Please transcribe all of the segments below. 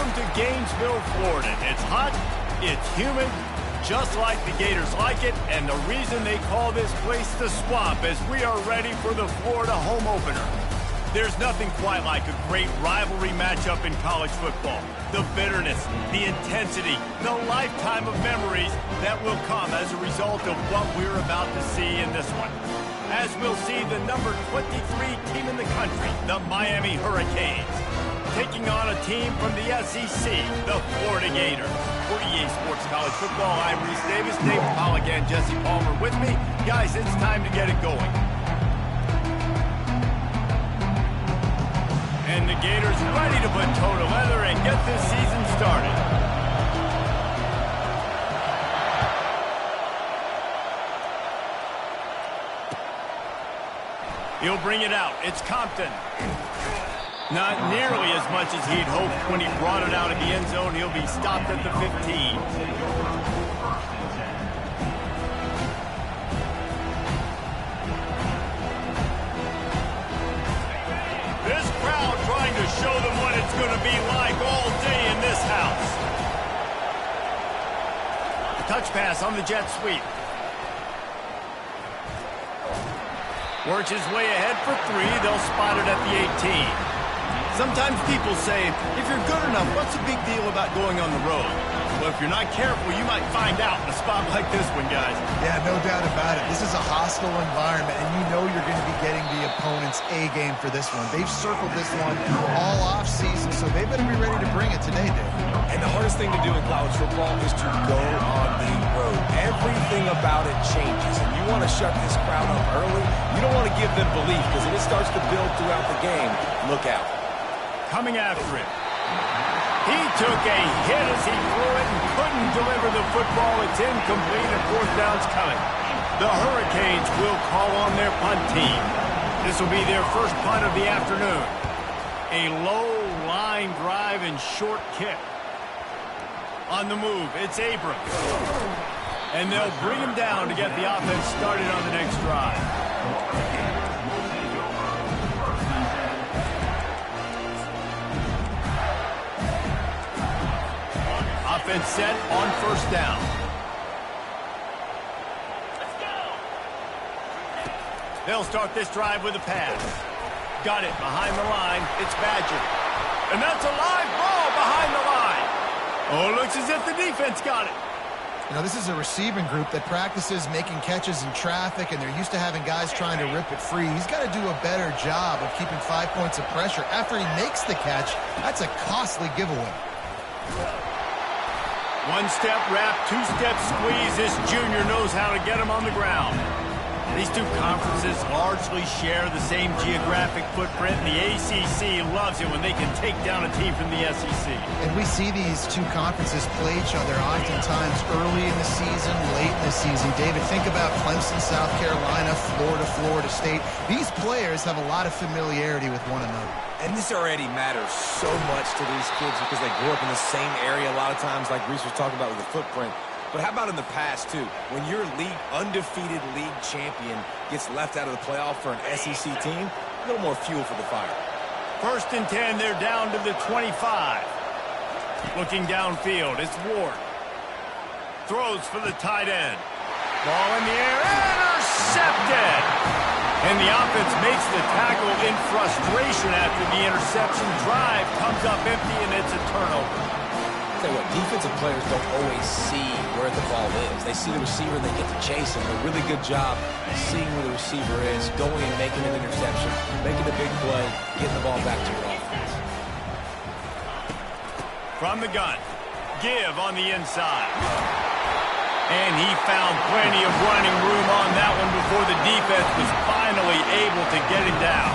Welcome to Gainesville, Florida. It's hot, it's humid, just like the Gators like it, and the reason they call this place the Swamp is we are ready for the Florida home opener. There's nothing quite like a great rivalry matchup in college football. The bitterness, the intensity, the lifetime of memories that will come as a result of what we're about to see in this one. As we'll see the number 23 team in the country, the Miami Hurricanes, taking on a team from the SEC, the Florida Gators. For EA Sports College Football, I'm Reese Davis, Dave Pollock, and Jesse Palmer with me. Guys, it's time to get it going. And the Gators ready to put toe to leather and get this season started. He'll bring it out. It's Compton. Not nearly as much as he'd hoped when he brought it out of the end zone. He'll be stopped at the 15. This crowd trying to show them what it's going to be like all day in this house. Touch pass on the jet sweep. Works his way ahead for 3. They'll spot it at the 18. Sometimes people say, if you're good enough, what's the big deal about going on the road? Well, if you're not careful, you might find out in a spot like this one, guys. Yeah, no doubt about it. This is a hostile environment, and you know you're going to be getting the opponent's A game for this one. They've circled this one all off-season, so they better be ready to bring it today, Dave. And the hardest thing to do in college football is to go on the road. Everything about it changes, and you want to shut this crowd up early. You don't want to give them belief, because if it starts to build throughout the game, look out. Coming after it. He took a hit as he threw it and couldn't deliver the football. It's incomplete and fourth down's coming. The Hurricanes will call on their punt team. This will be their first punt of the afternoon. A low line drive and short kick. On the move, it's Abrams. And they'll bring him down to get the offense started on the next drive. Offense set on first down. They'll start this drive with a pass. Got it behind the line. It's Badger. And that's a live ball behind the line. Oh, it looks as if the defense got it. You know, this is a receiving group that practices making catches in traffic, and they're used to having guys trying to rip it free. He's got to do a better job of keeping 5 points of pressure. After he makes the catch, that's a costly giveaway. One-step wrap, two-step squeeze. This junior knows how to get him on the ground. These two conferences largely share the same geographic footprint. The ACC loves it when they can take down a team from the SEC. And we see these two conferences play each other oftentimes early in the season, late in the season. David, think about Clemson, South Carolina, Florida, Florida State. These players have a lot of familiarity with one another. And this already matters so much to these kids because they grew up in the same area a lot of times, like Reese was talking about with the footprint. But how about in the past, too? When your undefeated league champion gets left out of the playoff for an SEC team, a little more fuel for the fire. First and 10, they're down to the 25. Looking downfield, it's Ward. Throws for the tight end. Ball in the air, intercepted! And the offense makes the tackle in frustration after the interception. Drive comes up empty, and it's a turnover. Tell you what, defensive players don't always see where the ball is. They see the receiver and they get to chase him. A really good job seeing where the receiver is, going and making an interception, making a big play, getting the ball back to your offense. From the gun, give on the inside. And he found plenty of running room on that one before the defense was finally able to get him down.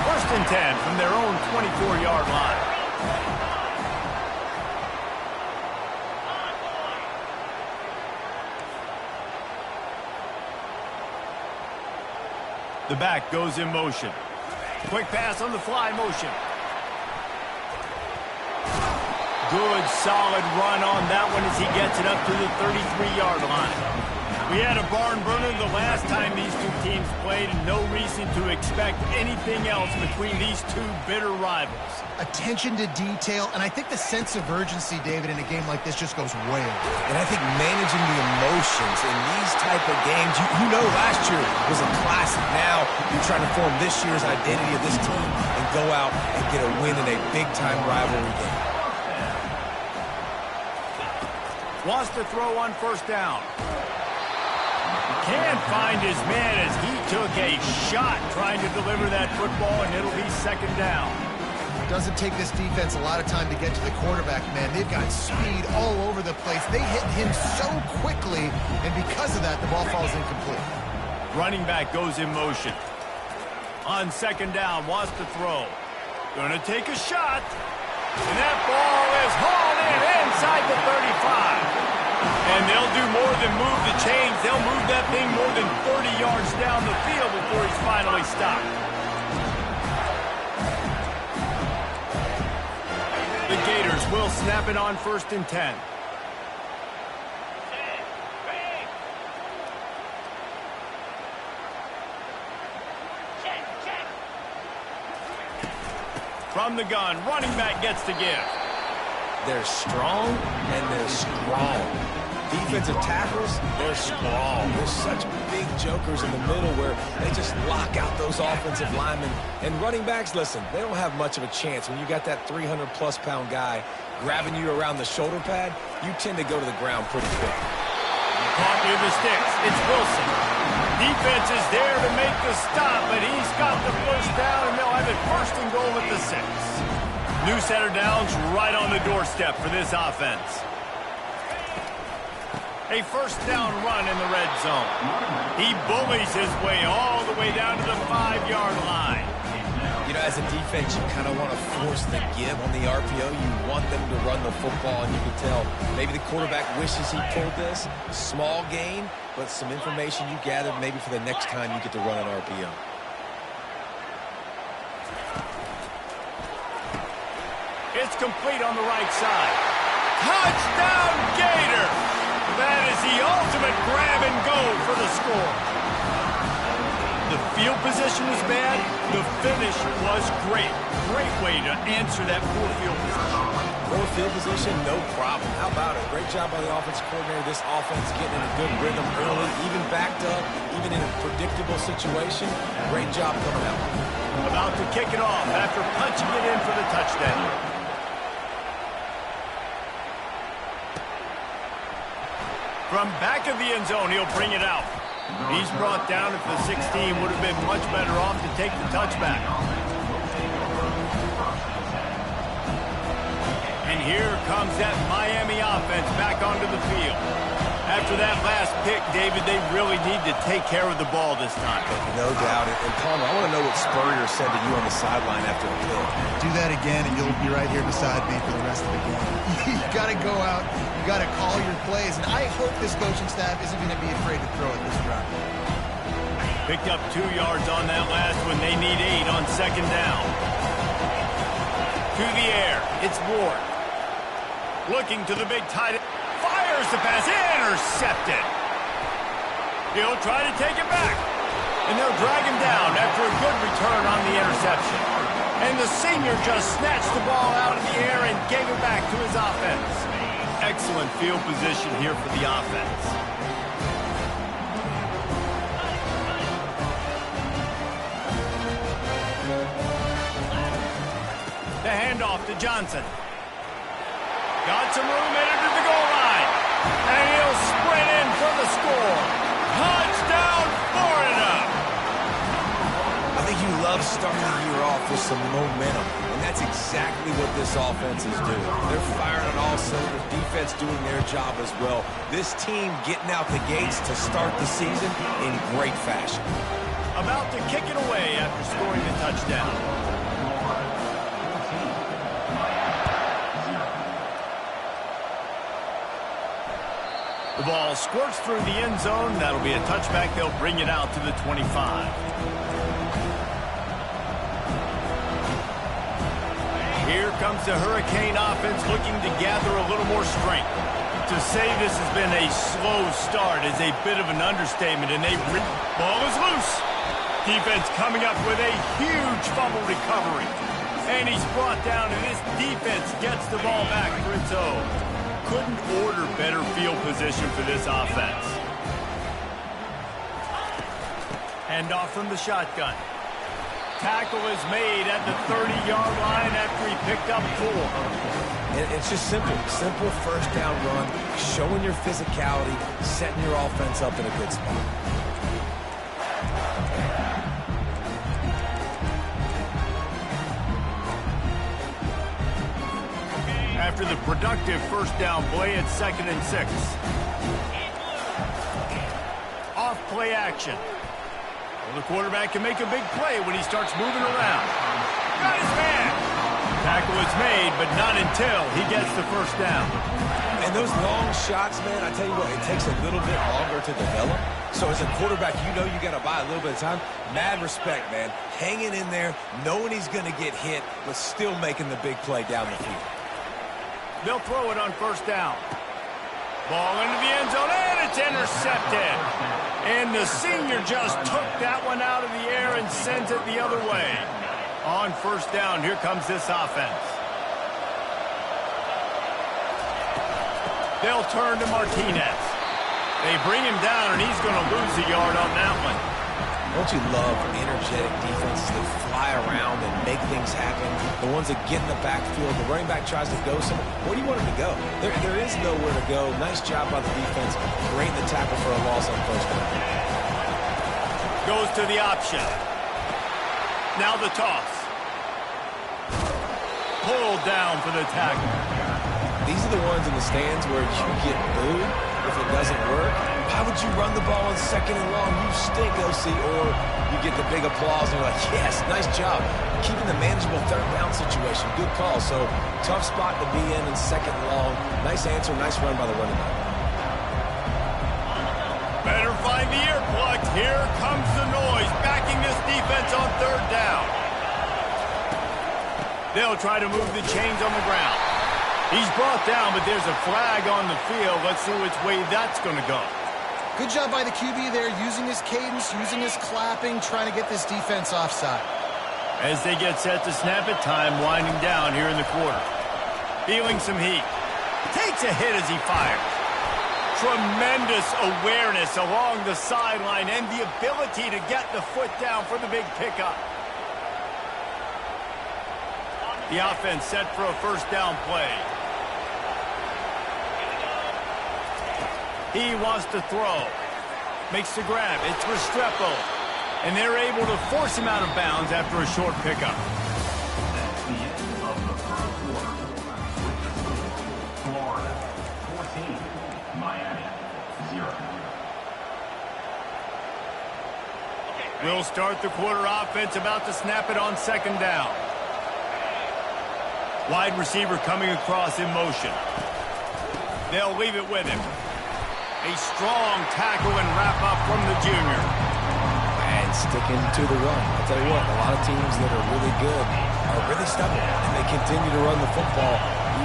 First and 10 from their own 24-yard line. The back goes in motion. Quick pass on the fly motion. Good, solid run on that one as he gets it up to the 33-yard line. We had a barn burner the last time these two teams played, and no reason to expect anything else between these two bitter rivals. Attention to detail, and I think the sense of urgency, David, in a game like this just goes way over. And I think managing the emotions in these type of games, you know last year was a classic. Now you're trying to form this year's identity of this team and go out and get a win in a big-time rivalry game. Wants to throw on first down. Can't find his man as he took a shot trying to deliver that football, and it'll be second down. Doesn't take this defense a lot of time to get to the quarterback, man. They've got speed all over the place. They hit him so quickly, and because of that, the ball falls incomplete. Running back goes in motion. On second down, wants to throw. Gonna take a shot. And that ball is hauled in inside the 35. And they'll do more than move the chains. They'll move that thing more than 30 yards down the field before he's finally stopped. The Gators will snap it on 1st and 10. From the gun, running back gets to give. They're strong, and they're strong. Defensive tackles, they're strong. They're such big jokers in the middle where they just lock out those offensive linemen. And running backs, listen, they don't have much of a chance. When you got that 300-plus pound guy grabbing you around the shoulder pad, you tend to go to the ground pretty quick. Caught near the sticks. It's Wilson. Defense is there to make the stop, but he's got the first down, and they'll have it 1st and goal at the 6. New set of downs right on the doorstep for this offense. A first down run in the red zone. He bullies his way all the way down to the 5-yard line. You know, as a defense, you kind of want to force the give on the RPO. You want them to run the football, and you can tell maybe the quarterback wishes he pulled this. Small gain, but some information you gathered maybe for the next time you get to run an RPO. It's complete on the right side. Touchdown, Gator! That is the ultimate grab and go for the score. The field position was bad. The finish was great. Great way to answer that poor field position. Poor field position, no problem. How about it? Great job by the offensive coordinator. This offense getting in a good rhythm early, even backed up, even in a predictable situation. Great job coming out. About to kick it off after punching it in for the touchdown. From back of the end zone, he'll bring it out. He's brought down at the 16. Would have been much better off to take the touchback. And here comes that Miami offense back onto the field. After that last pick, David, they really need to take care of the ball this time. No doubt. And Palmer, I want to know what Spurrier said to you on the sideline after the pick. Do that again, and you'll be right here beside me for the rest of the game. You got to go out. You got to call your plays. And I hope this coaching staff isn't going to be afraid to throw at this drive. Picked up 2 yards on that last one. They need 8 on second down. To the air. It's Ward. Looking to the big tight end. Fires the pass. Intercepted. He'll try to take it back. And they'll drag him down after a good return on the interception. And the senior just snatched the ball out of the air and gave it back to his offense. Excellent field position here for the offense. The handoff to Johnson. Got some room headed to the goal line. And he'll sprint in for the score. Touchdown, Florida! I think you love starting the year off with some momentum. And that's exactly what this offense is doing. They're firing on all cylinders. Defense doing their job as well. This team getting out the gates to start the season in great fashion. About to kick it away after scoring the touchdown. The ball squirts through the end zone. That'll be a touchback. They'll bring it out to the 25. Here comes the Hurricane offense looking to gather a little more strength. To say this has been a slow start is a bit of an understatement, and ball is loose. Defense coming up with a huge fumble recovery. And he's brought down, and this defense gets the ball back for its own. Couldn't order better field position for this offense. Hand off from the shotgun. Tackle is made at the 30-yard line after he picked up 4. It's just simple. Simple first down run, showing your physicality, setting your offense up in a good spot. After the productive first down play, it's 2nd and 6. Off play action. Well, the quarterback can make a big play when he starts moving around. Got his man. Tackle is made, but not until he gets the first down. And those long shots, man, I tell you what, it takes a little bit longer to develop. So as a quarterback, you know you got to buy a little bit of time. Mad respect, man. Hanging in there, knowing he's going to get hit, but still making the big play down the field. They'll throw it on first down. Ball into the end zone, and it's intercepted. And the senior just took that one out of the air and sends it the other way. On first down, here comes this offense. They'll turn to Martinez. They bring him down, and he's going to lose a yard on that one. Don't you love energetic defenses that fly around and make things happen? The ones that get in the backfield, the running back tries to go somewhere. Where do you want him to go? There is nowhere to go. Nice job by the defense. Great in the tackle for a loss on first down. Goes to the option. Now the toss. Pulled down for the tackle. These are the ones in the stands where you get booed if it doesn't work. Why would you run the ball on 2nd and long? You stink, OC. Or you get the big applause and you're like, yes, nice job. Keeping the manageable third down situation. Good call. So tough spot to be in 2nd and long. Nice answer, nice run by the running back. Better find the earplugs. Here comes the noise, backing this defense on 3rd down. They'll try to move the chains on the ground. He's brought down, but there's a flag on the field. Let's see which way that's going to go. Good job by the QB there, using his cadence, using his clapping, trying to get this defense offside. As they get set to snap it, time winding down here in the quarter. Feeling some heat. Takes a hit as he fires. Tremendous awareness along the sideline and the ability to get the foot down for the big pickup. The offense set for a first down play. He wants to throw. Makes the grab. It's Restrepo. And they're able to force him out of bounds after a short pickup. That's the end of the first quarter. Florida 14, Miami 0. We'll start the quarter offense, about to snap it on 2nd down. Wide receiver coming across in motion. They'll leave it with him. A strong tackle and wrap up from the junior. And sticking to the run. I'll tell you what, a lot of teams that are really good are really stubborn, and they continue to run the football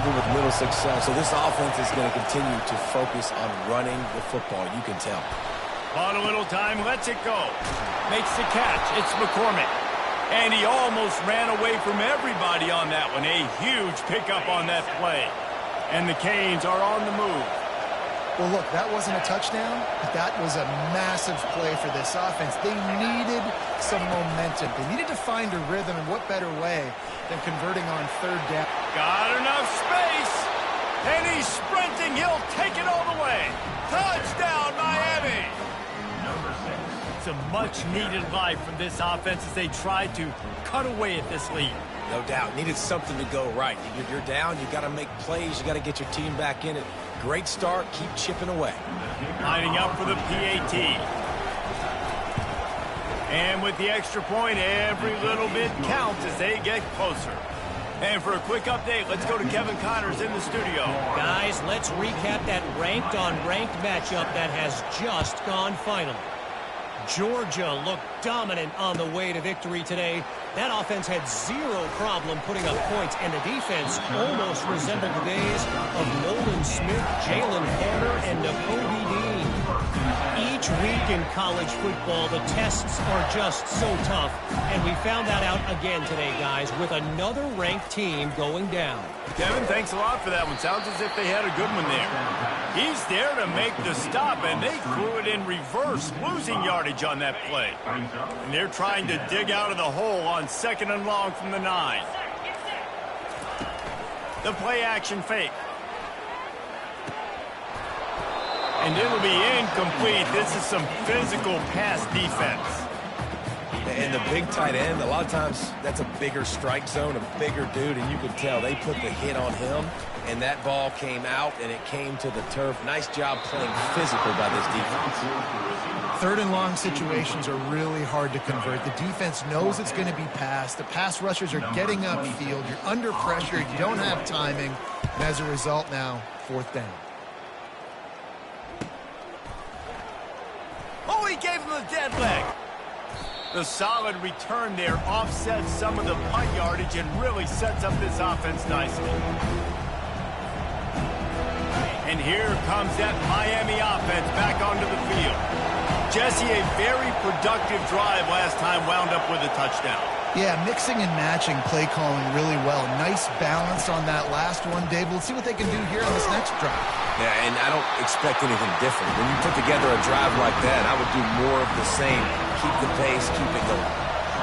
even with little success. So this offense is going to continue to focus on running the football. You can tell. On a little time, lets it go. Makes the catch. It's McCormick. And he almost ran away from everybody on that one. A huge pickup on that play. And the Canes are on the move. Well, look, that wasn't a touchdown, but that was a massive play for this offense. They needed some momentum. They needed to find a rhythm, and what better way than converting on 3rd down. Got enough space. And he's sprinting. He'll take it all the way. Touchdown, Miami. It's a much-needed life from this offense as they try to cut away at this lead. No doubt. Needed something to go right. You're down. You got to make plays. You got to get your team back in it. Great start. Keep chipping away. Lining up for the PAT. And with the extra point, every little bit counts as they get closer. And for a quick update, let's go to Kevin Connors in the studio. Guys, let's recap that ranked-on-ranked matchup that has just gone final. Georgia looked dominant on the way to victory today. That offense had zero problem putting up points, and the defense almost resembled the days of Nolan Smith, Jalen Carter, and Nakobe Dean. Each week in college football, the tests are just so tough, and we found that out again today, guys, with another ranked team going down. Kevin, thanks a lot for that one. Sounds as if they had a good one there. He's there to make the stop, and they threw it in reverse, losing yardage on that play. And they're trying to dig out of the hole on 2nd and long from the 9. The play action fake. And it'll be incomplete. This is some physical pass defense. And the big tight end, a lot of times that's a bigger strike zone, a bigger dude, and you could tell they put the hit on him, and that ball came out, and it came to the turf. Nice job playing physical by this defense. 3rd and long situations are really hard to convert. The defense knows it's going to be passed. The pass rushers are getting upfield. You're under pressure. You don't have timing. And as a result now, 4th down. Oh, he gave him the dead leg. The solid return there offsets some of the punt yardage and really sets up this offense nicely. And here comes that Miami offense back onto the field. Jesse, a very productive drive last time, wound up with a touchdown. Yeah, mixing and matching play calling really well. Nice balance on that last one, Dave. Let's see what they can do here on this next drive. Yeah, and I don't expect anything different. When you put together a drive like that, I would do more of the same. Keep the pace, keep it going.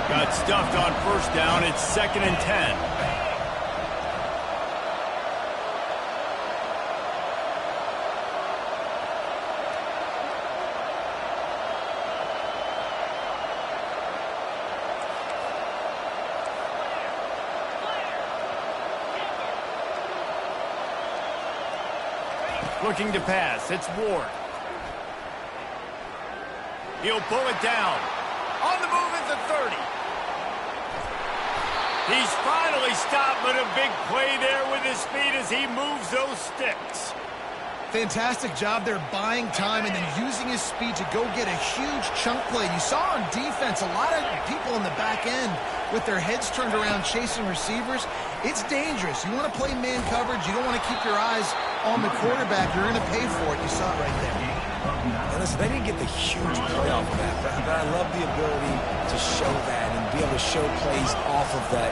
Got stuffed on 1st down. It's 2nd and 10. Looking to pass. It's Ward. He'll pull it down. On the move at the 30. He's finally stopped, but a big play there with his feet as he moves those sticks. Fantastic job there buying time and then using his speed to go get a huge chunk play. You saw on defense a lot of people in the back end with their heads turned around chasing receivers. It's dangerous. You want to play man coverage. You don't want to keep your eyes on the quarterback. You're going to pay for it. You saw it right there. And listen, they didn't get the huge play off of that, but I love the ability to show that and be able to show plays off of that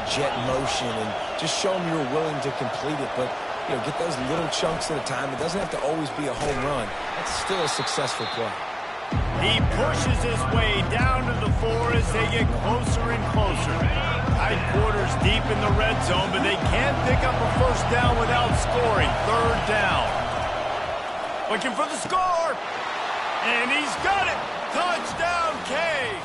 jet motion and just show them you were willing to complete it. But you know, get those little chunks at a time. It doesn't have to always be a home run. That's still a successful play. He pushes his way down to the 4 as they get closer and closer. Tight quarters deep in the red zone, but they can't pick up a 1st down without scoring. 3rd down. Looking for the score. And he's got it. Touchdown, Canes.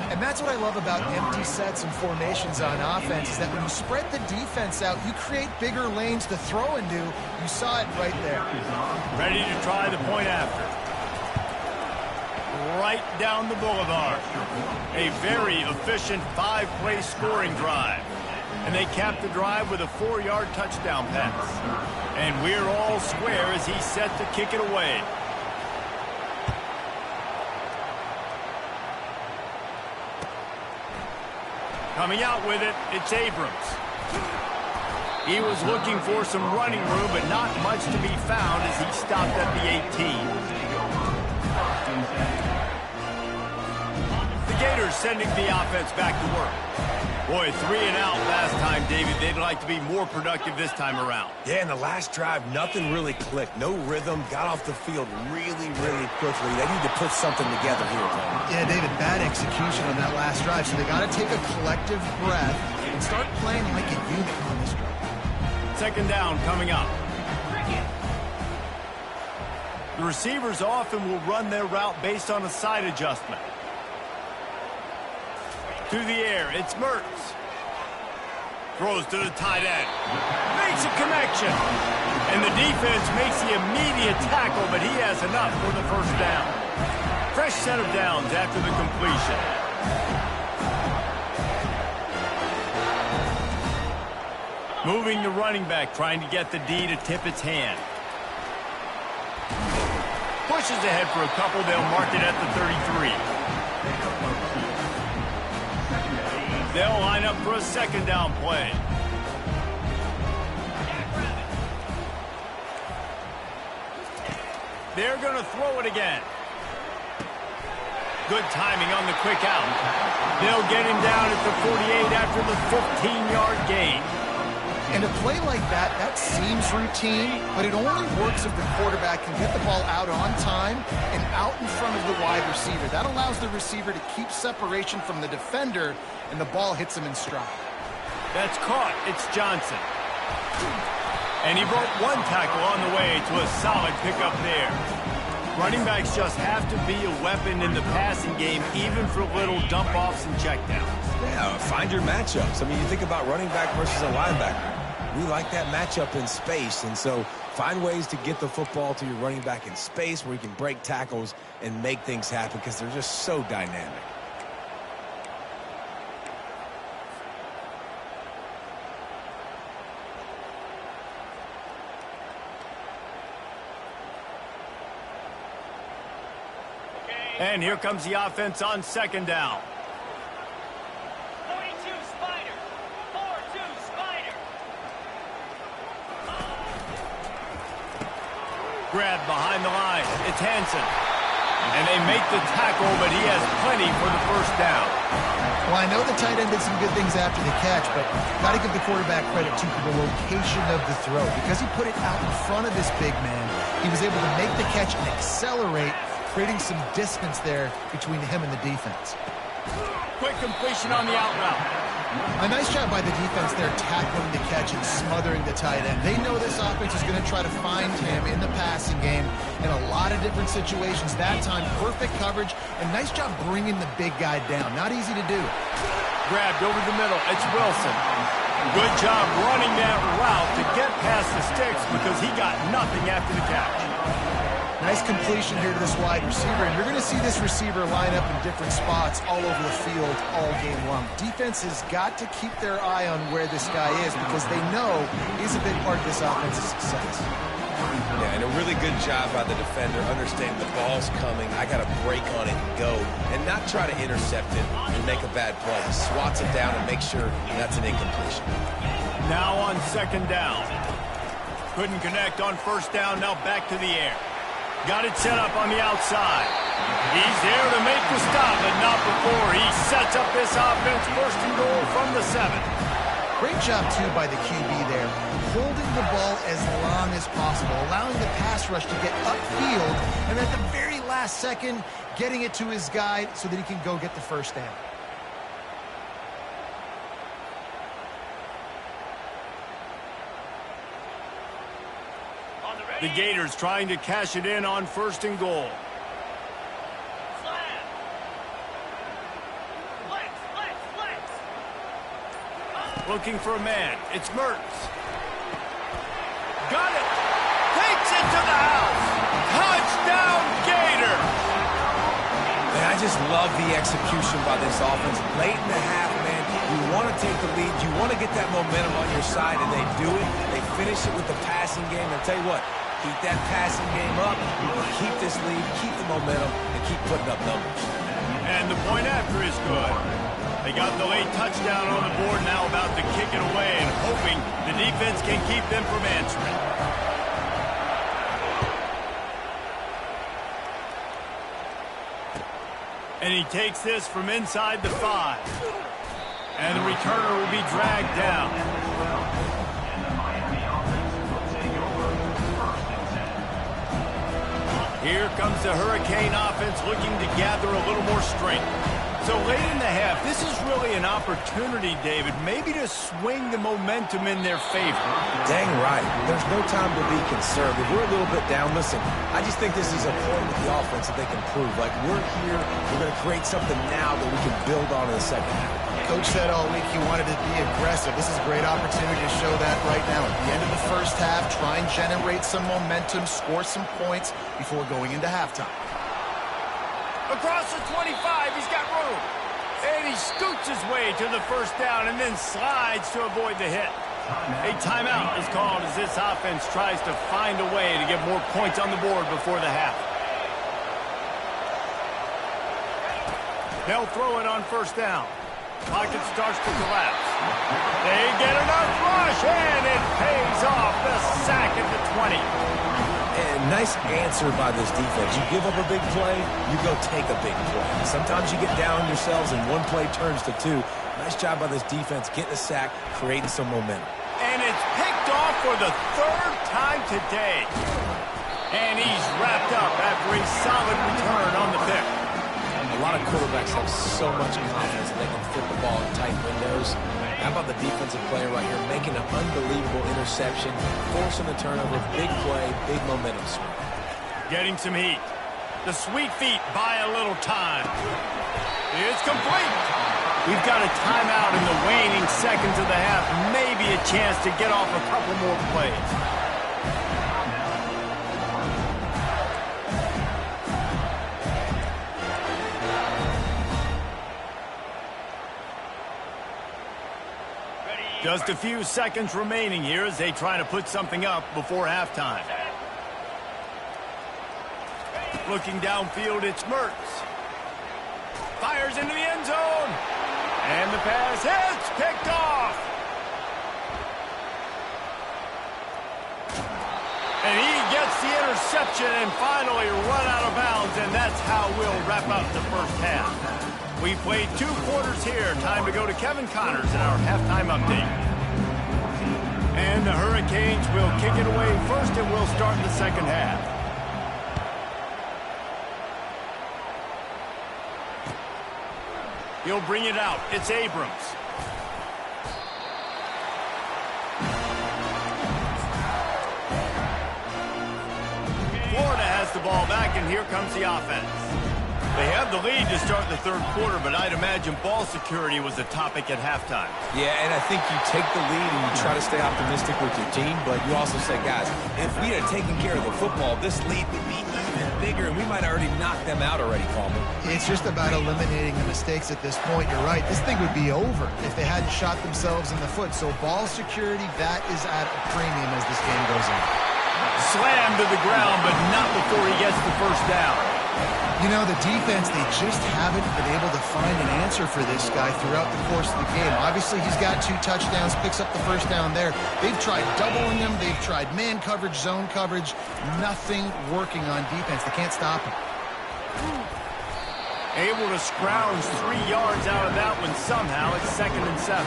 And that's what I love about empty sets and formations on offense is that when you spread the defense out, you create bigger lanes to throw into. You saw it right there. Ready to try the point after. Right down the boulevard. A very efficient 5-play scoring drive. And they cap the drive with a 4-yard touchdown pass. And we're all square as he's set to kick it away. Coming out with it, it's Abrams. He was looking for some running room, but not much to be found as he stopped at the 18. The Gators sending the offense back to work. Boy, 3 and out last time, David. They'd like to be more productive this time around. Yeah, in the last drive, nothing really clicked. No rhythm. Got off the field really, really quickly. They need to put something together here. Yeah, David, bad execution on that last drive. So they got to take a collective breath and start playing like a unit on this drive. 2nd down coming up. The receivers often will run their route based on a side adjustment. To the air, it's Mertz. Throws to the tight end. Makes a connection. And the defense makes the immediate tackle, but he has enough for the 1st down. Fresh set of downs after the completion. Moving the running back, trying to get the D to tip its hand. pushes ahead for a couple. They'll mark it at the 33. They'll line up for a second down play. They're going to throw it again. Good timing on the quick out. They'll get him down at the 48 after the 15-yard gain. And a play like that, that seems routine, but it only works if the quarterback can get the ball out on time and out in front of the wide receiver. That allows the receiver to keep separation from the defender, and the ball hits him in stride. That's caught. It's Johnson. And he broke one tackle on the way to a solid pickup there. Running backs just have to be a weapon in the passing game, even for little dump-offs and checkdowns. Yeah, find your matchups. I mean, you think about running back versus a linebacker. We like that matchup in space, and so find ways to get the football to your running back in space where you can break tackles and make things happen because they're just so dynamic. And here comes the offense on second down. 42 Spider. 4-2 Spider. Grabbed behind the line. It's Hansen. And they make the tackle, but he has plenty for the first down. Well, I know the tight end did some good things after the catch, but got to give the quarterback credit to the location of the throw. Because he put it out in front of this big man, he was able to make the catch and accelerate, creating some distance there between him and the defense. Quick completion on the out route. A nice job by the defense there, tackling the catch and smothering the tight end. They know this offense is going to try to find him in the passing game in a lot of different situations. That time, perfect coverage, and nice job bringing the big guy down. Not easy to do. Grabbed over the middle. It's Wilson. Good job running that route to get past the sticks because he got nothing after the catch. Nice completion here to this wide receiver, and you're going to see this receiver line up in different spots all over the field all game long. Defense has got to keep their eye on where this guy is because they know he's a big part of this offense's success. Yeah, and a really good job by the defender understanding the ball's coming. I got to break on it and go, and not try to intercept it and make a bad play. He swats it down and makes sure that's an incompletion. Now on second down. Couldn't connect on first down. Now back to the air. Got it set up on the outside. He's there to make the stop, but not before he sets up this offense. First and goal from the 7. Great job, too, by the QB there, holding the ball as long as possible, allowing the pass rush to get upfield, and at the very last second, getting it to his guy so that he can go get the first down. The Gators trying to cash it in on first and goal. Slam. Flex. Looking for a man. It's Mertz. Got it. Takes it to the house. Touchdown, Gator. Man, I just love the execution by this offense. Late in the half, man, you want to take the lead. You want to get that momentum on your side, and they do it. They finish it with the passing game. And I'll tell you what, keep that passing game up, keep this lead, keep the momentum, and keep putting up numbers. And the point after is good. They got the late touchdown on the board, now about to kick it away and hoping the defense can keep them from answering. And he takes this from inside the 5. And the returner will be dragged down. Here comes the Hurricane offense looking to gather a little more strength. So late in the half, this is really an opportunity, David, maybe to swing the momentum in their favor. Dang right. There's no time to be concerned. If we're a little bit down, listen, I just think this is a point with the offense that they can prove. Like, we're here, we're going to create something now that we can build on in the second half. Coach said all week he wanted to be aggressive. This is a great opportunity to show that right now. At the end of the first half, try and generate some momentum, score some points before going into halftime. Across the 25, he's got room. And he scoots his way to the first down and then slides to avoid the hit. A timeout is called as this offense tries to find a way to get more points on the board before the half. They'll throw it on first down. Pocket starts to collapse. They get enough rush, and it pays off. The sack at the 20. And nice answer by this defense. You give up a big play, you go take a big play. Sometimes you get down on yourselves and one play turns to two. Nice job by this defense getting a sack, creating some momentum. And it's picked off for the third time today. And he's wrapped up after a solid return on the pick. A lot of quarterbacks have so much confidence that they can fit the ball in tight windows. How about the defensive player right here making an unbelievable interception, forcing the turnover, big play, big momentum swing. Getting some heat. The sweet feet buy a little time. It's complete. We've got a timeout in the waning seconds of the half. Maybe a chance to get off a couple more plays. Just a few seconds remaining here as they try to put something up before halftime. Looking downfield, it's Mertz. Fires into the end zone. And the pass hits, picked off. And he gets the interception and finally run out of bounds, and that's how we'll wrap up the first half. We played 2 quarters here. Time to go to Kevin Connors in our halftime update. And the Hurricanes will kick it away first, and we'll start the second half. He'll bring it out. It's Abrams. Florida has the ball back, and here comes the offense. They have the lead to start the third quarter, but I'd imagine ball security was a topic at halftime. Yeah, and I think you take the lead and you try to stay optimistic with your team, but you also say, guys, if we had taken care of the football, this lead would be even bigger, and we might have already knocked them out already, Palmer. It's just about eliminating the mistakes at this point. You're right. This thing would be over if they hadn't shot themselves in the foot. So ball security, that is at a premium as this game goes on. Slammed to the ground, but not before he gets the first down. You know, the defense, they just haven't been able to find an answer for this guy throughout the course of the game. Obviously, he's got 2 touchdowns, picks up the first down there. They've tried doubling him. They've tried man coverage, zone coverage. Nothing working on defense. They can't stop him. Able to scrounge 3 yards out of that one somehow. It's 2nd and 7.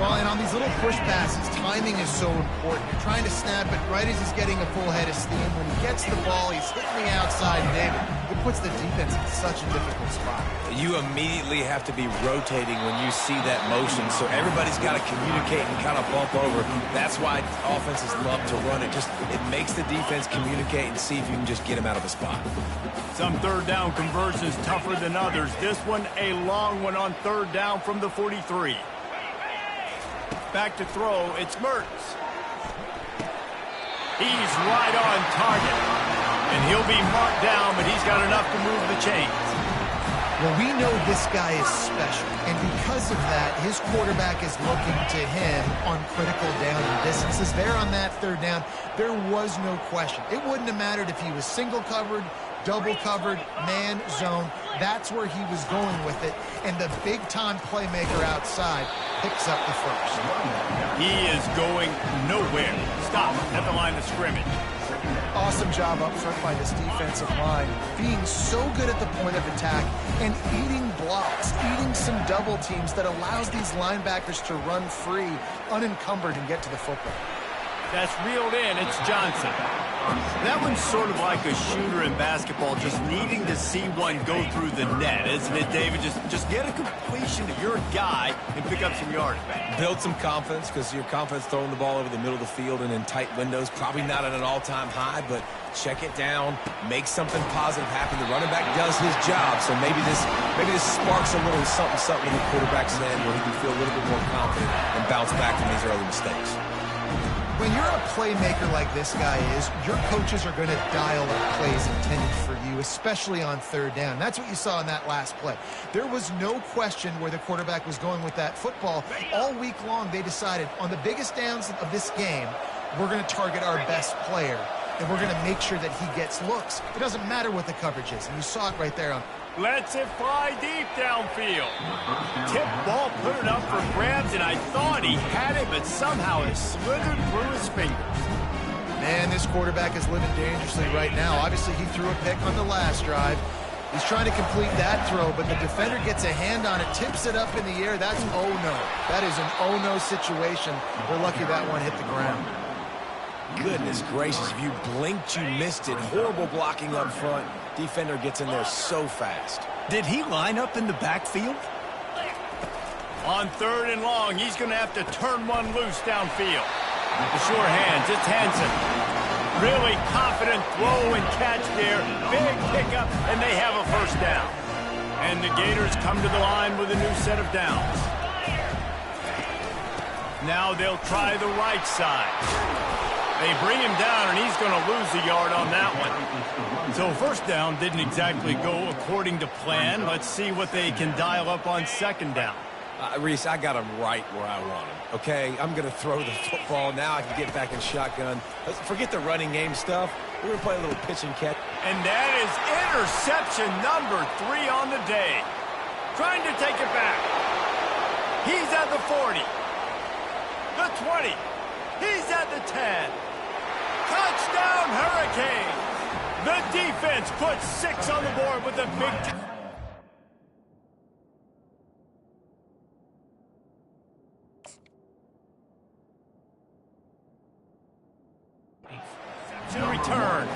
Well, and on these little push passes, timing is so important. You're trying to snap it right as he's getting a full head of steam. When he gets the ball, he's hitting the outside, David. It puts the defense in such a difficult spot. You immediately have to be rotating when you see that motion, so everybody's got to communicate and kind of bump over. That's why offenses love to run it. It makes the defense communicate and see if you can just get him out of a spot. Some third down conversions tougher than others. This one a long one on third down from the 43. Back to throw, it's Mertz. He's right on target. And he'll be marked down, but he's got enough to move the chains. Well, we know this guy is special, and because of that, his quarterback is looking to him on critical down and distances. There on that third down, there was no question. It wouldn't have mattered if he was single covered, double covered, man, zone. That's where he was going with it, and the big-time playmaker outside picks up the first. He is going nowhere. Stop at the line of scrimmage. Awesome job up front by this defensive line, being so good at the point of attack and eating blocks, eating some double teams that allows these linebackers to run free, unencumbered, and get to the football. That's reeled in. It's Johnson. That one's sort of like a shooter in basketball, just needing to see one go through the net, isn't it, David? Just get a completion to your guy and pick up some yardage. Build some confidence, because your confidence throwing the ball over the middle of the field and in tight windows, probably not at an all-time high, but check it down, make something positive happen. The running back does his job, so maybe this sparks a little something in the quarterback's head where he can feel a little bit more confident and bounce back from these early mistakes. When you're a playmaker like this guy is, your coaches are going to dial up plays intended for you, especially on third down. That's what you saw in that last play. There was no question where the quarterback was going with that football. All week long, they decided on the biggest downs of this game, we're going to target our best player, and we're going to make sure that he gets looks. It doesn't matter what the coverage is, and you saw it right there Lets it fly deep downfield. Tip ball, put it up for grabs, and I thought he had it, but somehow it slithered through his fingers. Man, this quarterback is living dangerously right now. Obviously, he threw a pick on the last drive. He's trying to complete that throw, but the defender gets a hand on it, tips it up in the air. That's oh-no. That is an oh-no situation. We're lucky that one hit the ground. Goodness gracious, if you blinked, you missed it. Horrible blocking up front. Defender gets in there so fast. Did he line up in the backfield? On 3rd and long, he's going to have to turn one loose downfield. The sure hands, it's Hansen. Really confident throw and catch there. Big pickup, and they have a first down. And the Gators come to the line with a new set of downs. Now they'll try the right side. They bring him down, and he's going to lose a yard on that one. So first down didn't exactly go according to plan. Let's see what they can dial up on 2nd down. Reese, I got him right where I want him, okay? I'm going to throw the football. Now I can get back in shotgun. Forget the running game stuff. We're going to play a little pitch and catch. And that is interception number 3 on the day. Trying to take it back. He's at the 40. The 20. He's at the 10. Touchdown, Hurricanes. The defense puts 6 on the board with a big time. Return.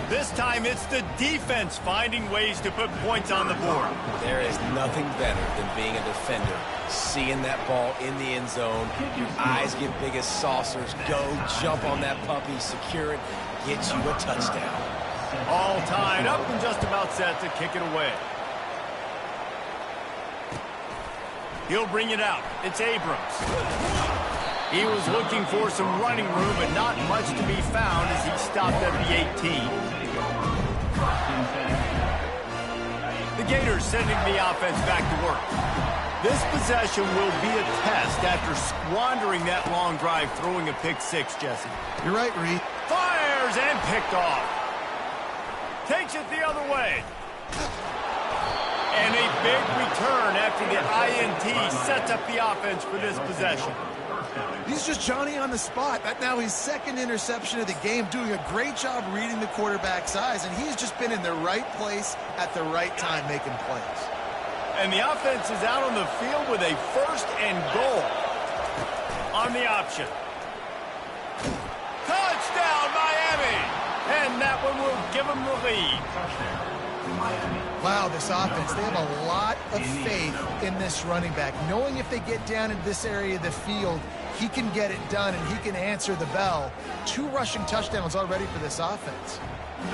This time it's the defense finding ways to put points on the board. There is nothing better than being a defender. Seeing that ball in the end zone, your eyes get big as saucers. Go, jump on that puppy, secure it, get you a touchdown. All tied up and just about set to kick it away. He'll bring it out. It's Abrams. He was looking for some running room, but not much to be found as he stopped at the 18. The Gators sending the offense back to work. This possession will be a test after squandering that long drive, throwing a pick 6, Jesse. You're right, Reed. Fires and picked off. Takes it the other way. And a big return after the INT sets up the offense for this possession. He's just Johnny on the spot. That now his 2nd interception of the game, doing a great job reading the quarterback's eyes, and he's just been in the right place at the right time making plays. And the offense is out on the field with a 1st and goal on the option. Touchdown, Miami! And that one will give them the lead. Wow, this offense, they have a lot of faith in this running back. Knowing if they get down in this area of the field, he can get it done and he can answer the bell. 2 rushing touchdowns already for this offense.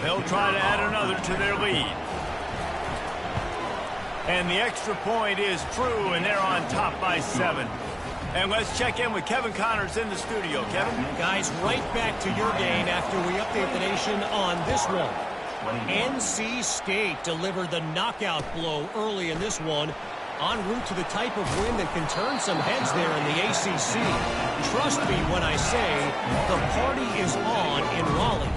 They'll try to add another to their lead. And the extra point is true, and they're on top by 7. And let's check in with Kevin Connors in the studio. Kevin? Guys, right back to your game after we update the nation on this one. NC State delivered the knockout blow early in this one, en route to the type of win that can turn some heads there in the ACC. Trust me when I say the party is on in Raleigh.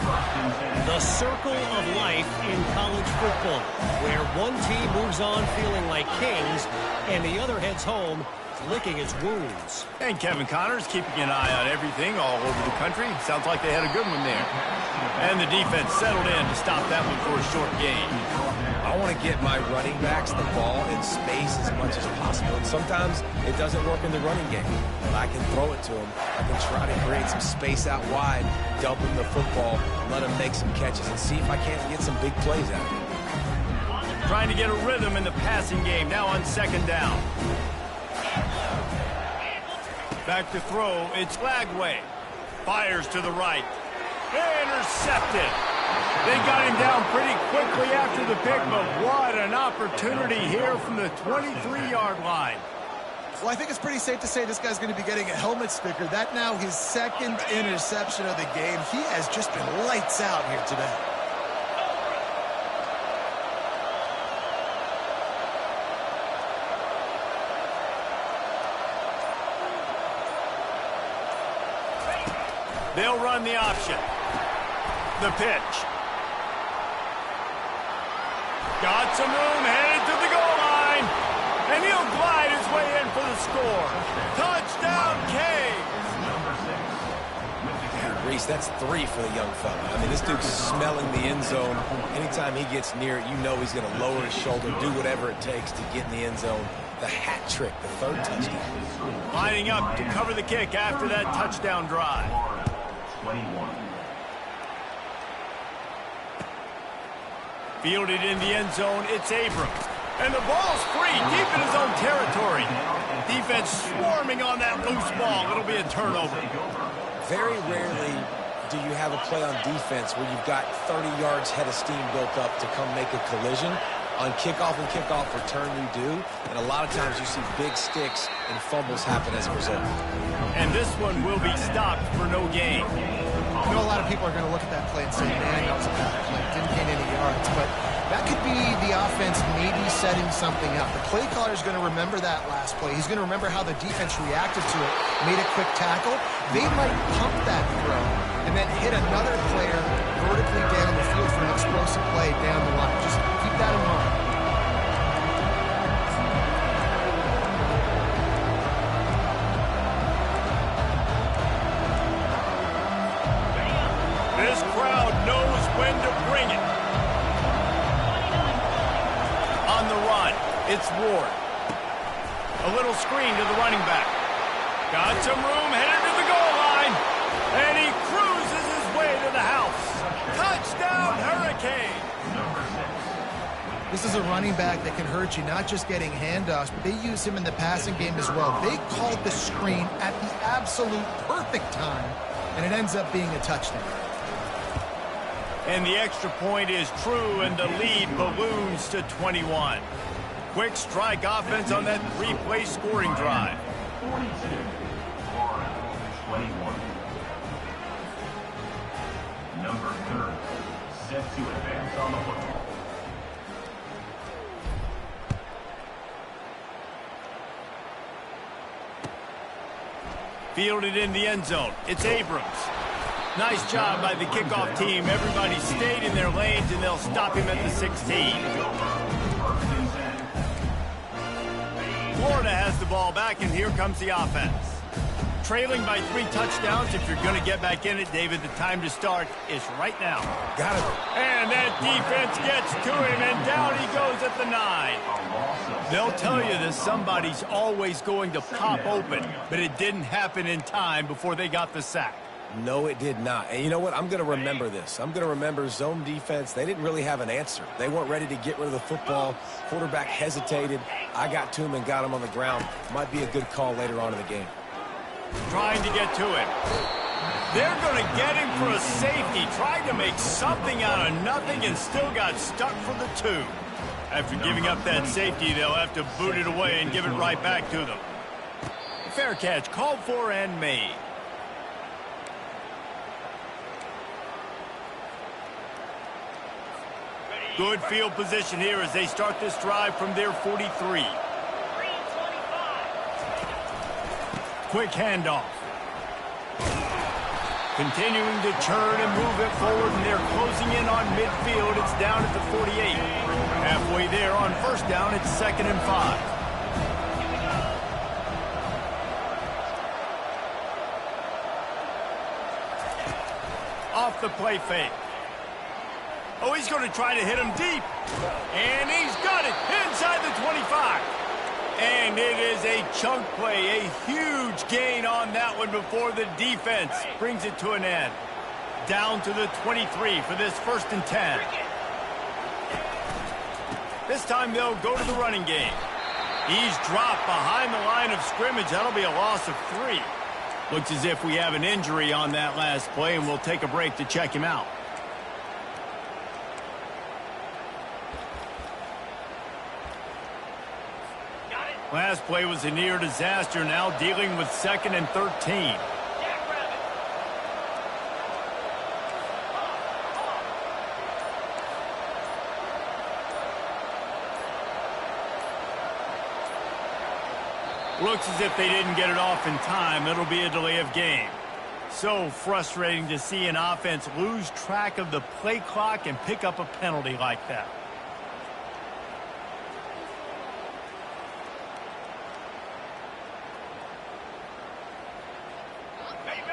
The circle of life in college football, where one team moves on feeling like kings and the other heads home licking its wounds. And Kevin Connors keeping an eye on everything all over the country. Sounds like they had a good one there. And the defense settled in to stop that one for a short gain. I want to get my running backs the ball in space as much as possible. And sometimes it doesn't work in the running game. But I can throw it to them. I can try to create some space out wide, dump them the football, let them make some catches, and see if I can't get some big plays out of it. Trying to get a rhythm in the passing game, now on 2nd down. Back to throw, it's Lagway. Fires to the right. Intercepted. They got him down pretty quickly after the pick, but what an opportunity here from the 23-yard line. Well, I think it's pretty safe to say this guy's going to be getting a helmet sticker. That now his 2nd interception of the game. He has just been lights out here today. They'll run the option. The pitch. Got some room, headed to the goal line. And he'll glide his way in for the score. Touchdown, Canes. Reese, that's 3 for the young fella. I mean, this dude's smelling the end zone. Anytime he gets near it, you know he's going to lower his shoulder, do whatever it takes to get in the end zone. The hat trick, the 3rd touchdown. Lining up to cover the kick after that touchdown drive. 21. Fielded in the end zone, it's Abrams. And the ball's free, deep in his own territory. Defense swarming on that loose ball. It'll be a turnover. Very rarely do you have a play on defense where you've got 30 yards head of steam built up to come make a collision. On kickoff and kickoff return, you do. And a lot of times you see big sticks and fumbles happen as a result. And this one will be stopped for no gain. I know a lot of people are going to look at that play and say, man, that was a bad play. Didn't gain any yards. But that could be the offense maybe setting something up. The play caller is going to remember that last play. He's going to remember how the defense reacted to it, made a quick tackle. They might pump that throw and then hit another player vertically down the field for an explosive play down the line. Just keep that in mind. This crowd knows when to bring it. On the run, it's Ward. A little screen to the running back. Got some room, headed to the goal line. And he cruises his way to the house. Touchdown, Hurricane. This is a running back that can hurt you, not just getting handoffs, but they use him in the passing game as well. They called the screen at the absolute perfect time, and it ends up being a touchdown. And the extra point is true, and the lead balloons to 21. Quick strike offense on that 3-play scoring drive. 42. 21. Number 30. Set to advance on the football. Fielded in the end zone. It's Abrams. Nice job by the kickoff team. Everybody stayed in their lanes, and they'll stop him at the 16. Florida has the ball back, and here comes the offense. Trailing by 3 touchdowns. If you're going to get back in it, David, the time to start is right now. Got it. And that defense gets to him, and down he goes at the 9. They'll tell you that somebody's always going to pop open, but it didn't happen in time before they got the sack. No, it did not. And you know what? I'm going to remember this. I'm going to remember zone defense. They didn't really have an answer. They weren't ready to get rid of the football. Quarterback hesitated. I got to him and got him on the ground. Might be a good call later on in the game. Trying to get to him. They're going to get him for a safety. Tried to make something out of nothing and still got stuck for the 2. After giving up that safety, they'll have to boot it away and give it right back to them. Fair catch, called for and made. Good field position here as they start this drive from their 43. Quick handoff. Continuing to churn and move it forward, and they're closing in on midfield. It's down at the 48. Halfway there on first down, it's 2nd and 5. Off the play fake. Oh, he's going to try to hit him deep. And he's got it inside the 25. And it is a chunk play, a huge gain on that one before the defense brings it to an end. Down to the 23 for this 1st and 10. This time they'll go to the running game. He's dropped behind the line of scrimmage. That'll be a loss of 3. Looks as if we have an injury on that last play, and we'll take a break to check him out. Last play was a near disaster, now dealing with 2nd and 13. Looks as if they didn't get it off in time. It'll be a delay of game. So frustrating to see an offense lose track of the play clock and pick up a penalty like that.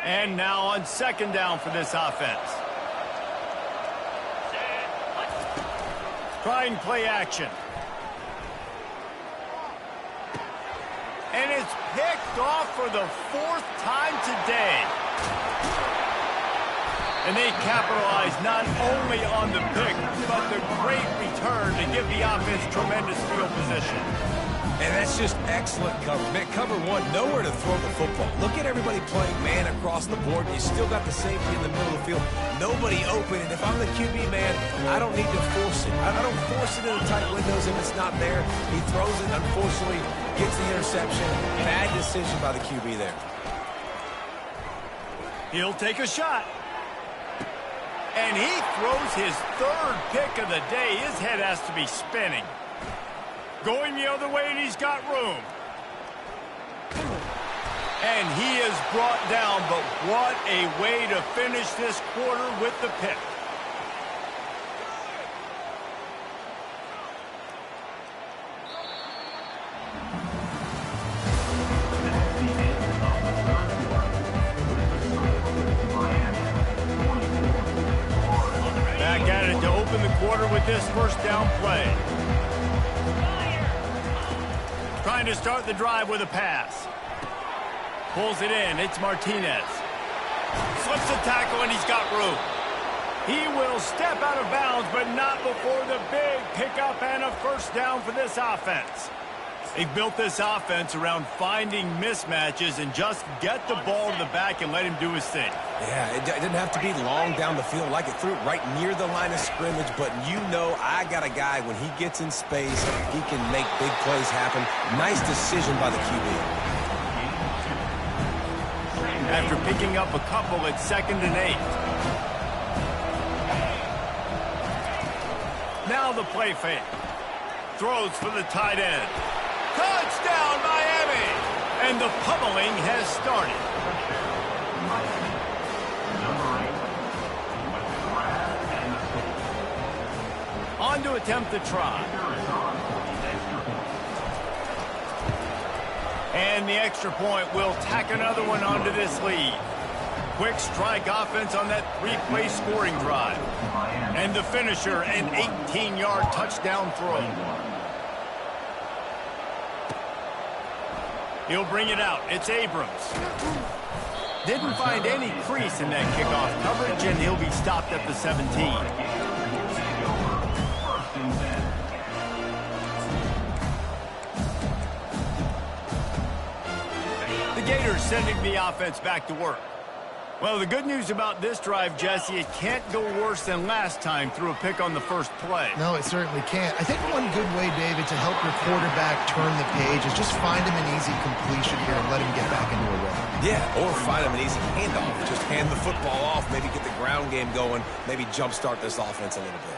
And now on second down for this offense. Trying play action. And it's picked off for the 4th time today. And they capitalize not only on the pick, but the great return to give the offense tremendous field position. And that's just excellent cover. Man, cover one, nowhere to throw the football. Look at everybody playing man across the board. You still got the safety in the middle of the field. Nobody open. And if I'm the QB, man, I don't need to force it. I don't force it in the tight windows if it's not there. He throws it, unfortunately, gets the interception. Bad decision by the QB there. He'll take a shot. And he throws his 3rd pick of the day. His head has to be spinning. Going the other way, and he's got room. And he is brought down, but what a way to finish this quarter with the pick. Back at it to open the quarter with this first down play. Trying to start the drive with a pass. Pulls it in. It's Martinez. Slips the tackle, and he's got room. He will step out of bounds, but not before the big pickup and a first down for this offense. They built this offense around finding mismatches and just get the ball to the back and let him do his thing. Yeah, it didn't have to be long down the field. Like it threw it right near the line of scrimmage, but you know I got a guy, when he gets in space, he can make big plays happen. Nice decision by the QB. After picking up a couple, it's 2nd and 8. Now the play fake. Throws for the tight end. Touchdown, Miami! And the pummeling has started. On to attempt the try. And the extra point will tack another one onto this lead. Quick strike offense on that 3-play scoring drive. And the finisher, an 18-yard touchdown throw. He'll bring it out. It's Abrams. Didn't find any crease in that kickoff coverage, and he'll be stopped at the 17. The Gators sending the offense back to work. Well, the good news about this drive, Jesse, it can't go worse than last time through a pick on the first play. No, it certainly can't. I think one good way, David, to help your quarterback turn the page is just find him an easy completion here and let him get back into a rhythm. Yeah, or find him an easy handoff. Just hand the football off, maybe get the ground game going, maybe jumpstart this offense a little bit.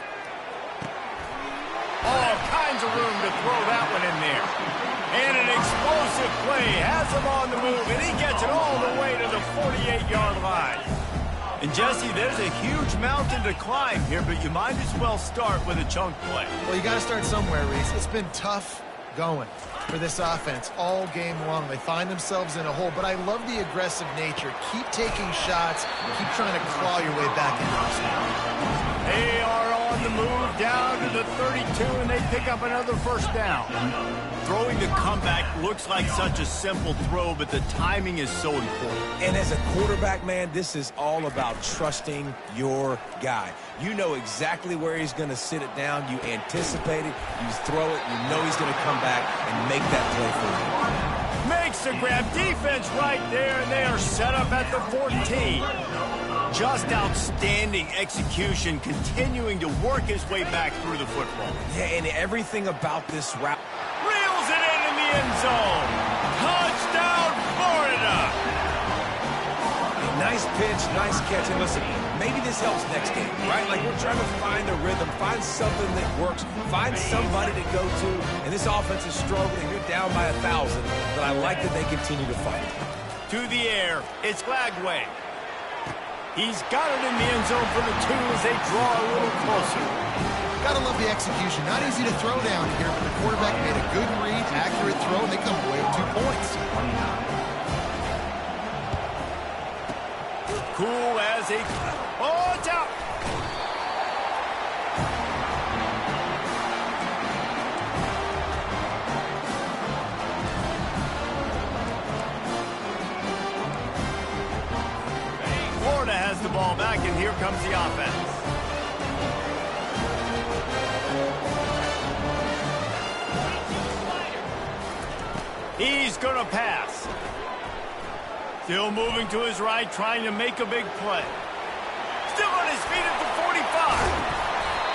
All kinds of room to throw that one in there. And an explosive play has him on the move, and he gets it all the way to the 48-yard line. And, Jesse, there's a huge mountain to climb here, but you might as well start with a chunk play. Well, you got to start somewhere, Reese. It's been tough going for this offense all game long. They find themselves in a hole, but I love the aggressive nature. Keep taking shots. Keep trying to claw your way back into this game. They are on the move down to the 32, and they pick up another first down. Throwing the comeback looks like such a simple throw, but the timing is so important. And as a quarterback, man, this is all about trusting your guy. You know exactly where he's going to sit it down. You anticipate it. You throw it. You know he's going to come back and make that play for you. Makes the grab. Defense right there, and they are set up at the 14. Just outstanding execution, continuing to work his way back through the football. Yeah, and everything about this route. Reels it in the end zone. Touchdown, Florida. Nice pitch, nice catch. And listen, maybe this helps next game, right? Like we're trying to find a rhythm, find something that works, find somebody to go to. And this offense is struggling. You're down by 1,000, but I like that they continue to fight. To the air, it's Lagway. He's got it in the end zone for the 2 as they draw a little closer. Gotta love the execution. Not easy to throw down here, but the quarterback made a good read, accurate throw, and they come away with 2 points. cool as a... Oh, it's out! Florida has the ball back, and here comes the offense. He's going to pass. Still moving to his right, trying to make a big play. Still on his feet at the 45.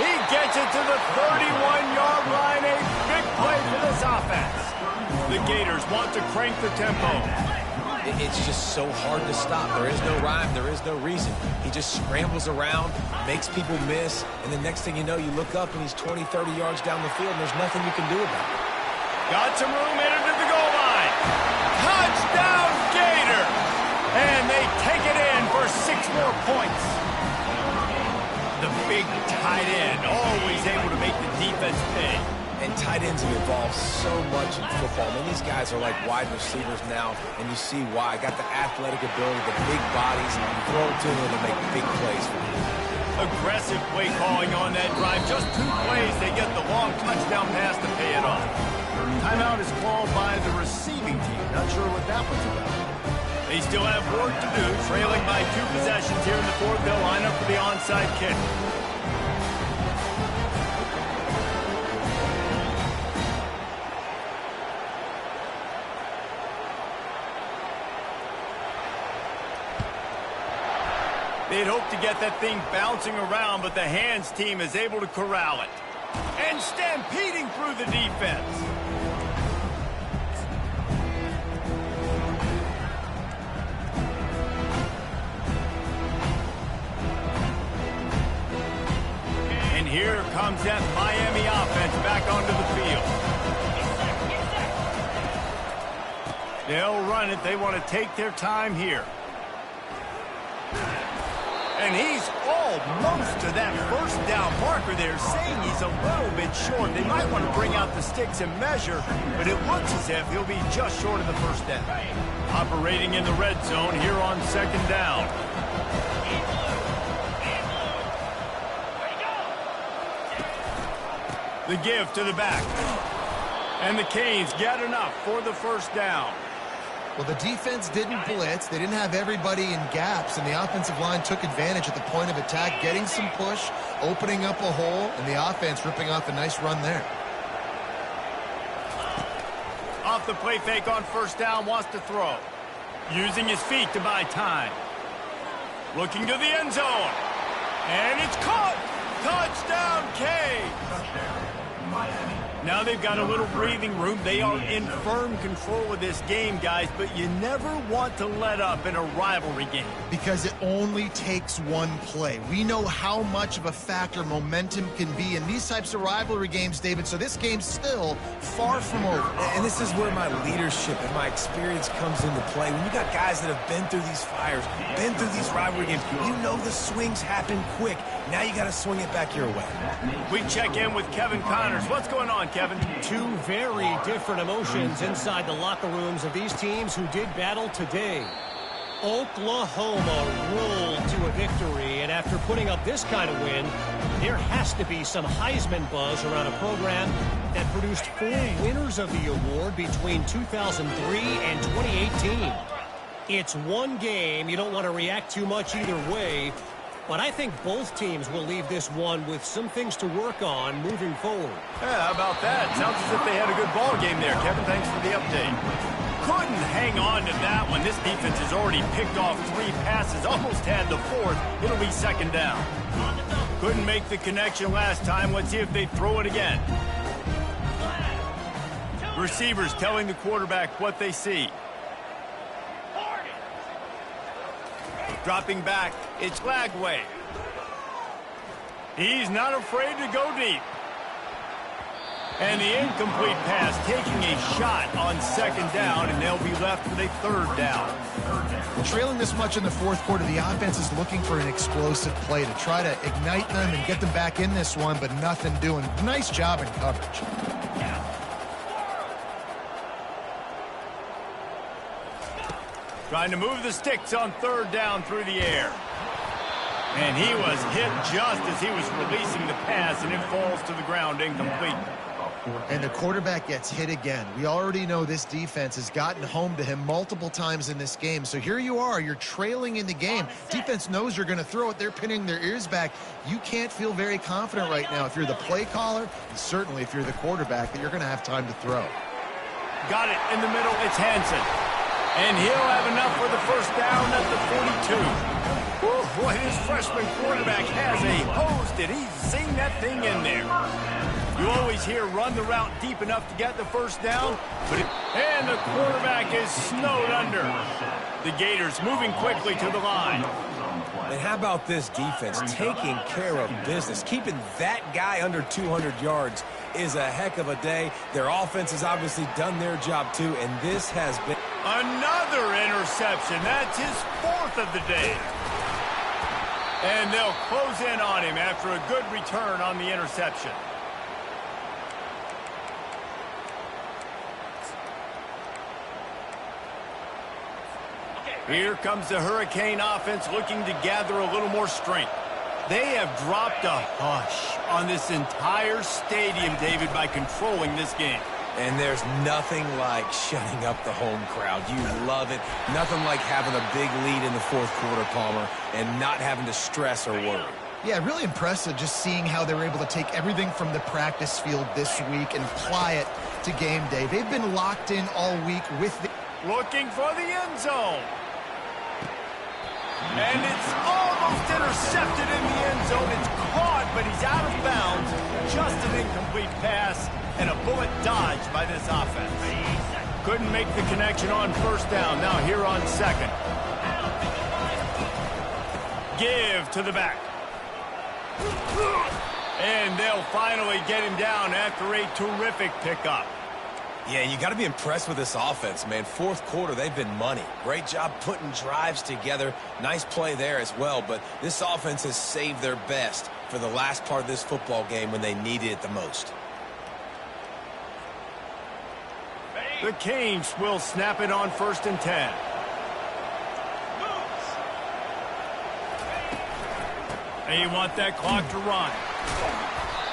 He gets it to the 31-yard line. A big play for this offense. The Gators want to crank the tempo. It's just so hard to stop. There is no rhyme. There is no reason. He just scrambles around, makes people miss, and the next thing you know, you look up and he's 20, 30 yards down the field, and there's nothing you can do about it. Got some room, headed to the goal line. Touchdown, Gator! And they take it in for 6 more points. The big tight end, always able to make the defense pay. And tight ends have evolved so much in football. I mean, these guys are like wide receivers now, and you see why. Got the athletic ability, the big bodies, throw it to them to make big plays for you. Aggressive play calling on that drive. Just 2 plays, they get the long touchdown pass to pay it off. Timeout is called by the receiving team. Not sure what that was about. They still have work to do, trailing by 2 possessions here in the 4th. They'll line up for the onside kick. They'd hope to get that thing bouncing around, but the hands team is able to corral it. And stampeding through the defense. And here comes that Miami offense back onto the field. They'll run it. They want to take their time here. And he's almost to that first down marker there, saying he's a little bit short. They might want to bring out the sticks and measure, but it looks as if he'll be just short of the first down. Operating in the red zone here on 2nd down. The give to the back. And the Canes get enough for the first down. Well, the defense didn't blitz. They didn't have everybody in gaps, and the offensive line took advantage at the point of attack, getting some push, opening up a hole, and the offense ripping off a nice run there. Off the play fake on 1st down, wants to throw. Using his feet to buy time. Looking to the end zone. And it's caught! Touchdown, Canes! Miami. Now they've got a little breathing room. They are in firm control of this game, guys, but you never want to let up in a rivalry game. Because it only takes one play. We know how much of a factor momentum can be in these types of rivalry games, David, so this game's still far from over. And this is where my leadership and my experience comes into play. When you got guys that have been through these fires, been through these rivalry games, you know the swings happen quick. Now you got to swing it back your way. We check in with Kevin Connors. What's going on, Kevin? 2 very different emotions inside the locker rooms of these teams who did battle today. Oklahoma rolled to a victory, and after putting up this kind of win, there has to be some Heisman buzz around a program that produced 4 winners of the award between 2003 and 2018. It's one game. You don't want to react too much either way, but I think both teams will leave this one with some things to work on moving forward. Yeah, how about that? Sounds as if they had a good ball game there, Kevin. Thanks for the update. Couldn't hang on to that one. This defense has already picked off 3 passes, almost had the 4th. It'll be 2nd down. Couldn't make the connection last time. Let's see if they throw it again. Receivers telling the quarterback what they see. Dropping back, it's Lagway. He's not afraid to go deep. And the incomplete pass taking a shot on 2nd down, and they'll be left with a 3rd down. Trailing this much in the 4th quarter, the offense is looking for an explosive play to try to ignite them and get them back in this one, but nothing doing. Nice job in coverage. Trying to move the sticks on third down through the air. And he was hit just as he was releasing the pass, and it falls to the ground incomplete. And the quarterback gets hit again. We already know this defense has gotten home to him multiple times in this game. So here you are, you're trailing in the game. Defense knows you're going to throw it. They're pinning their ears back. You can't feel very confident right now if you're the play caller, and certainly if you're the quarterback, that you're going to have time to throw. Got it in the middle. It's Hansen. And he'll have enough for the first down at the 42. Whew, boy, this freshman quarterback has a hose. Did he zing that thing in there? You always hear run the route deep enough to get the first down, and the quarterback is snowed under. The Gators moving quickly to the line. And how about this defense taking care of business? Keeping that guy under 200 yards is a heck of a day. Their offense has obviously done their job too, and this has been another interception. That's his fourth of the day. And they'll close in on him after a good return on the interception. Here comes the Hurricane offense looking to gather a little more strength. They have dropped a hush on this entire stadium, David, by controlling this game. And there's nothing like shutting up the home crowd. You love it. Nothing like having a big lead in the fourth quarter, Palmer, and not having to stress or worry. Yeah, really impressive just seeing how they were able to take everything from the practice field this week and apply it to game day. They've been locked in all week with the... Looking for the end zone. And it's almost intercepted in the end zone. It's caught, but he's out of bounds. Just an incomplete pass and a bullet dodged by this offense. Couldn't make the connection on first down. Now here on second. Give to the back. And they'll finally get him down after a terrific pickup. Yeah, you got to be impressed with this offense, man. Fourth quarter, they've been money. Great job putting drives together. Nice play there as well, but this offense has saved their best for the last part of this football game when they needed it the most. The Canes will snap it on 1st and 10. They want that clock to run.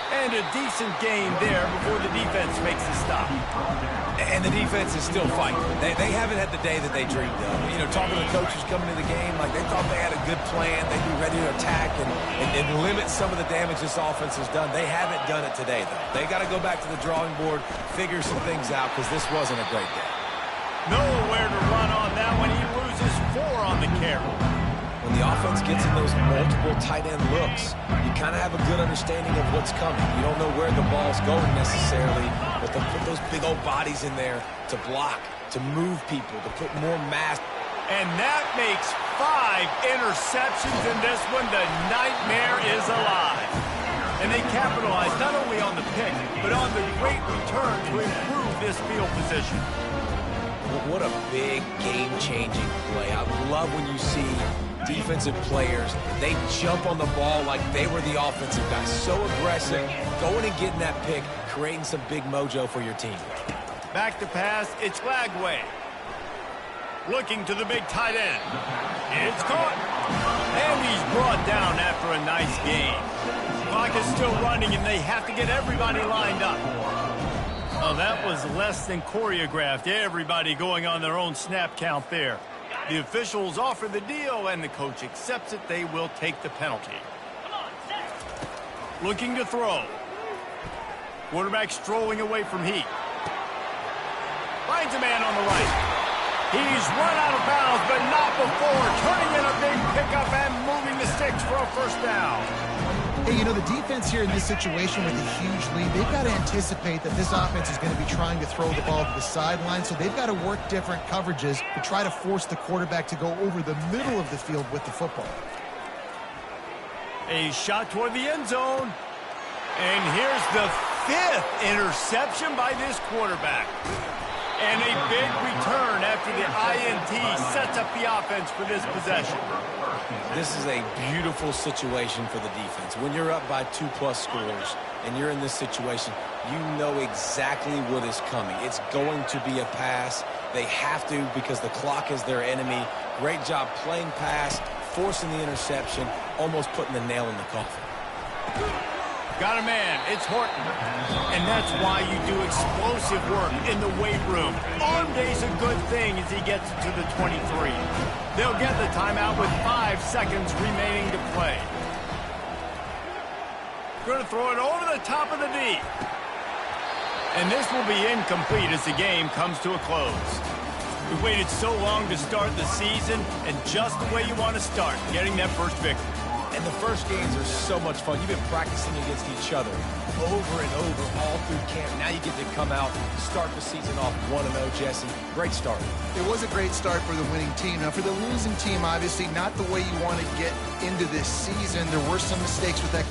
And a decent gain there before the defense makes the stop. And the defense is still fighting. They haven't had the day that they dreamed of. You know, talking to the coaches coming to the game, like they thought they had a good plan. They'd be ready to attack and limit some of the damage this offense has done. They haven't done it today, though. They got to go back to the drawing board, figure some things out, because this wasn't a great day. Nowhere to run on that one. He loses 4 on the carry. When the offense gets in those multiple tight end looks, you kind of have a good understanding of what's coming. You don't know where the ball's going necessarily, but they'll put those big old bodies in there to block, to move people, to put more mass. And that makes 5 interceptions in this one. The nightmare is alive. And they capitalize not only on the pick, but on the great return to improve this field position. What a big game-changing play. I love when you see defensive players, they jump on the ball like they were the offensive guys. So aggressive, going and getting that pick, creating some big mojo for your team. Back to pass, it's Lagway. Looking to the big tight end. It's caught. And he's brought down after a nice gain. Clock is still running, and they have to get everybody lined up. Oh, that was less than choreographed. Everybody going on their own snap count there. The officials offer the deal, and the coach accepts it. They will take the penalty. Looking to throw. Quarterback strolling away from Heat. Finds a man on the right. He's run out of bounds, but not before. Turning in a big pickup and moving the sticks for a first down. Hey, you know, the defense here in this situation with a huge lead, they've got to anticipate that this offense is going to be trying to throw the ball to the sideline, so they've got to work different coverages to try to force the quarterback to go over the middle of the field with the football. A shot toward the end zone. And here's the 5th interception by this quarterback. And a big return after the INT sets up the offense for this possession. This is a beautiful situation for the defense. When you're up by 2+ scores and you're in this situation, you know exactly what is coming. It's going to be a pass. They have to because the clock is their enemy. Great job playing pass, forcing the interception, almost putting the nail in the coffin. Got a man. It's Horton. And that's why you do explosive work in the weight room. Arm day's a good thing as he gets to the 23. They'll get the timeout with 5 seconds remaining to play. Going to throw it over the top of the D. And this will be incomplete as the game comes to a close. We waited so long to start the season, and just the way you want to start, getting that first victory. And the first games are so much fun. You've been practicing against each other over and over all through camp. Now you get to come out, start the season off 1-0, Jesse. Great start. It was a great start for the winning team. Now, for the losing team, obviously not the way you want to get into this season. There were some mistakes with that